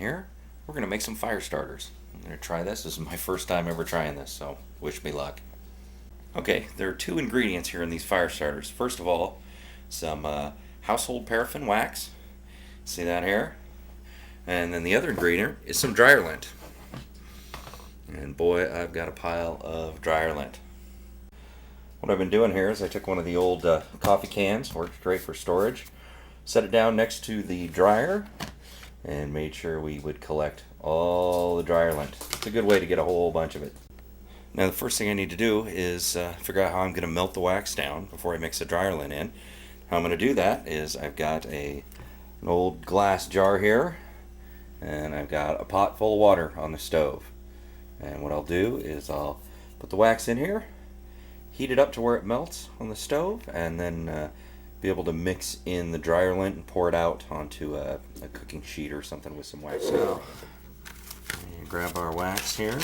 here. We're going to make some fire starters. I'm going to try this. This is my first time ever trying this, so wish me luck. Okay, there are two ingredients here in these fire starters. First of all, some household paraffin wax. See that here? And then the other ingredient is some dryer lint. And boy, I've got a pile of dryer lint. What I've been doing here is I took one of the old coffee cans, worked great for storage, set it down next to the dryer, and made sure we would collect all the dryer lint. It's a good way to get a whole bunch of it. Now the first thing I need to do is figure out how I'm going to melt the wax down before I mix the dryer lint in. How I'm going to do that is I've got an old glass jar here, and I've got a pot full of water on the stove. And what I'll do is I'll put the wax in here, heat it up to where it melts on the stove, and then be able to mix in the dryer lint and pour it out onto a cooking sheet or something with some wax. So, grab our wax here.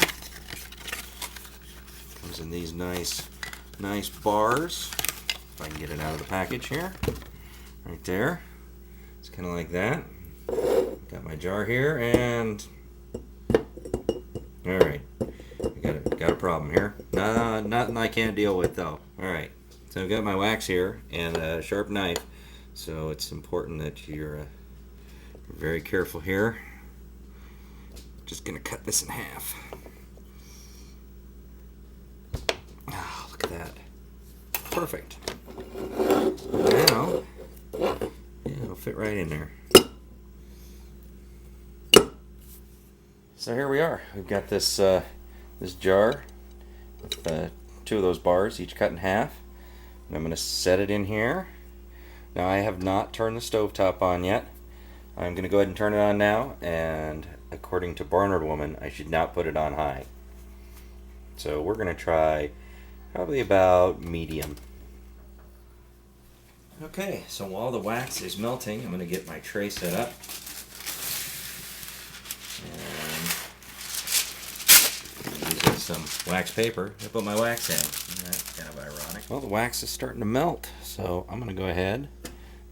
Comes in these nice bars. If I can get it out of the package here. Right there. It's kind of like that. Got my jar here, and all right, got a problem here. Nothing I can't deal with though. All right, so I've got my wax here and a sharp knife. So it's important that you're very careful here. Just gonna cut this in half. Oh, look at that. Perfect. Now, yeah, it'll fit right in there. So here we are. We've got this this jar with two of those bars, each cut in half. And I'm going to set it in here. Now I have not turned the stovetop on yet. I'm going to go ahead and turn it on now, and according to BarnardMan, I should not put it on high. So we're going to try probably about medium. Okay, so while the wax is melting, I'm going to get my tray set up. And using some wax paper, I put my wax in. That's kind of ironic. Well, the wax is starting to melt, so I'm going to go ahead,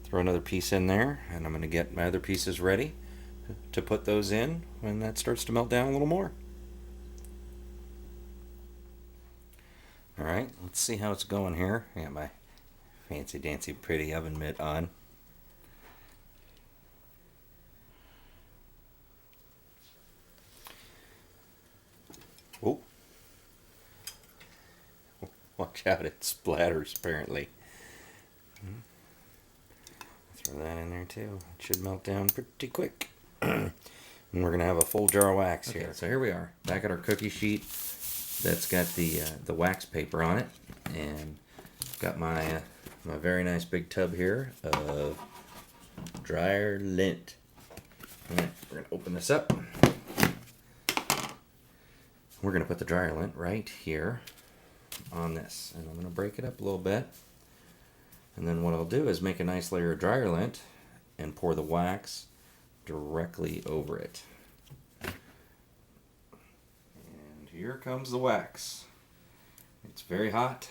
throw another piece in there, and I'm going to get my other pieces ready to put those in when that starts to melt down a little more. Alright, let's see how it's going here. I got my fancy dancy pretty oven mitt on. Oh, watch out, it splatters apparently. Throw that in there too. It should melt down pretty quick. And we're going to have a full jar of wax here. So here we are, back at our cookie sheet that's got the wax paper on it. And got my very nice big tub here of dryer lint. Alright, we're going to open this up. We're going to put the dryer lint right here on this. And I'm going to break it up a little bit. And then what I'll do is make a nice layer of dryer lint and pour the wax directly over it. And here comes the wax. It's very hot.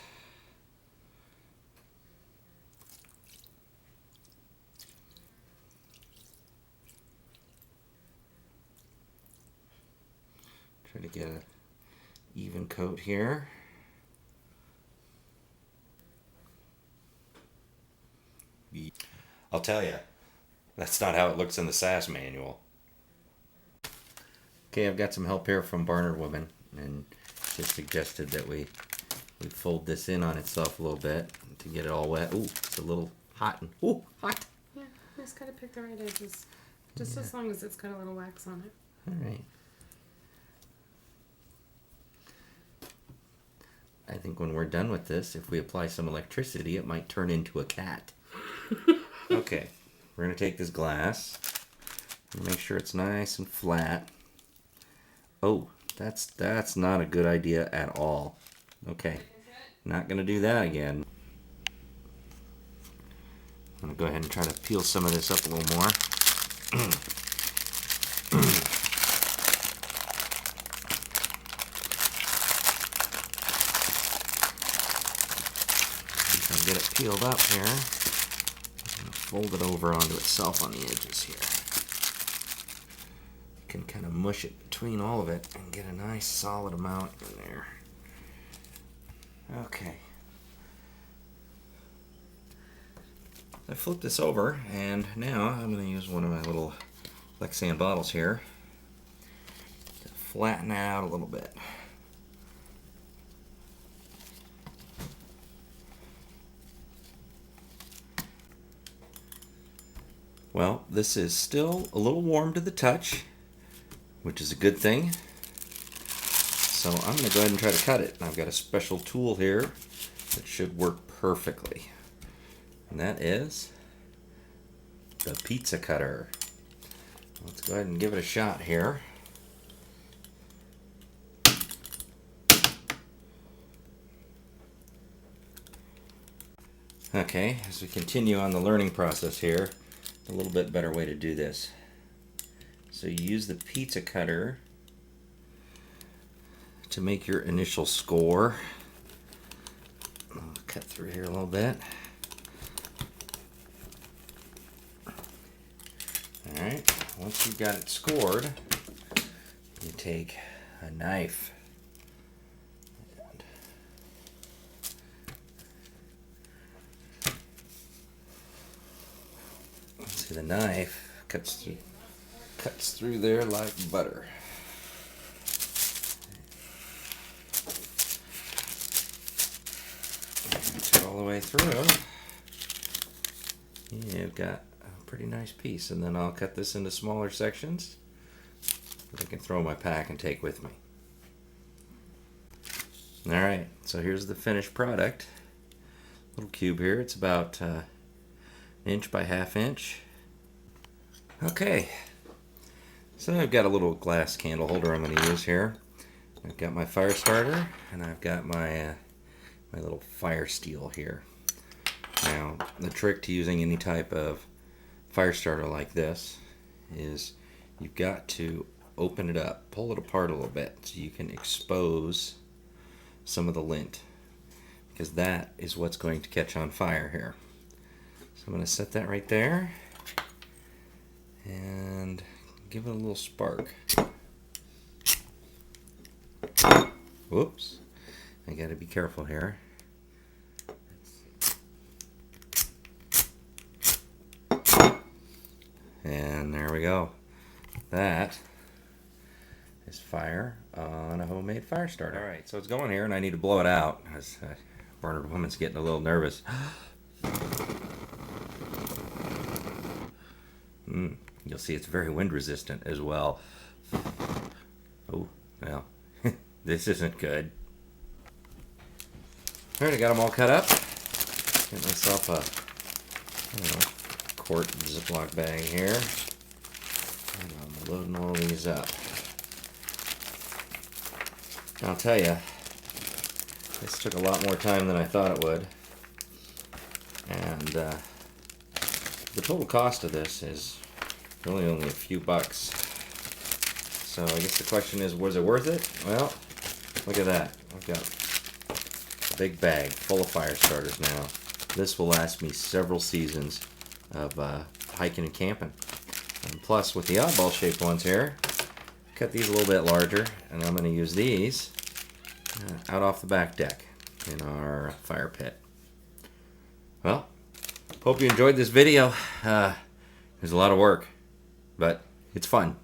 Try to get an even coat here. I'll tell you, that's not how it looks in the SAS manual. Okay, I've got some help here from BarnardMan, and she suggested that we fold this in on itself a little bit to get it all wet. Ooh, it's a little hot. Ooh, hot. Yeah, just gotta pick the right edges. Just as long as it's got a little wax on it. All right. I think when we're done with this, if we apply some electricity, it might turn into a cat. Okay, we're going to take this glass and make sure it's nice and flat. Oh, that's not a good idea at all. Okay, not going to do that again. I'm going to go ahead and try to peel some of this up a little more. Get it peeled up here. Fold it over onto itself on the edges here. can kind of mush it between all of it and get a nice solid amount in there. Okay. I flip this over, and now I'm going to use one of my little Lexan bottles here to flatten out a little bit. Well, this is still a little warm to the touch, which is a good thing. So I'm going to go ahead and try to cut it. And I've got a special tool here that should work perfectly. And that is the pizza cutter. Let's go ahead and give it a shot here. Okay, as we continue on the learning process here, a little bit better way to do this. So you use the pizza cutter to make your initial score. I'll cut through here a little bit. Alright, once you've got it scored, you take a knife and see, the knife cuts through there like butter. All the way through, you've got a pretty nice piece, and then I'll cut this into smaller sections that I can throw in my pack and take with me. Alright, so here's the finished product. Little cube here, it's about an inch by half inch. Okay, so I've got a little glass candle holder I'm going to use here. I've got my fire starter, and I've got my my little fire steel here. Now, the trick to using any type of fire starter like this is you've got to open it up, pull it apart a little bit so you can expose some of the lint, because that is what's going to catch on fire here. So I'm going to set that right there and give it a little spark. Whoops. I got to be careful here. And there we go. That is fire on a homemade fire starter. Alright, so it's going here and I need to blow it out. BarnardMan's getting a little nervous. You'll see it's very wind resistant as well. Oh, well, this isn't good. Alright, I got them all cut up. Get myself a, quart Ziploc bag here. And I'm loading all these up. I'll tell you, this took a lot more time than I thought it would. And the total cost of this is really only a few bucks. So I guess the question is, was it worth it? Well, look at that. I've got a big bag full of fire starters now. This will last me several seasons of hiking and camping. And plus, with the oddball shaped ones here, cut these a little bit larger, and I'm going to use these out off the back deck in our fire pit. Well, hope you enjoyed this video. There's a lot of work, but it's fun.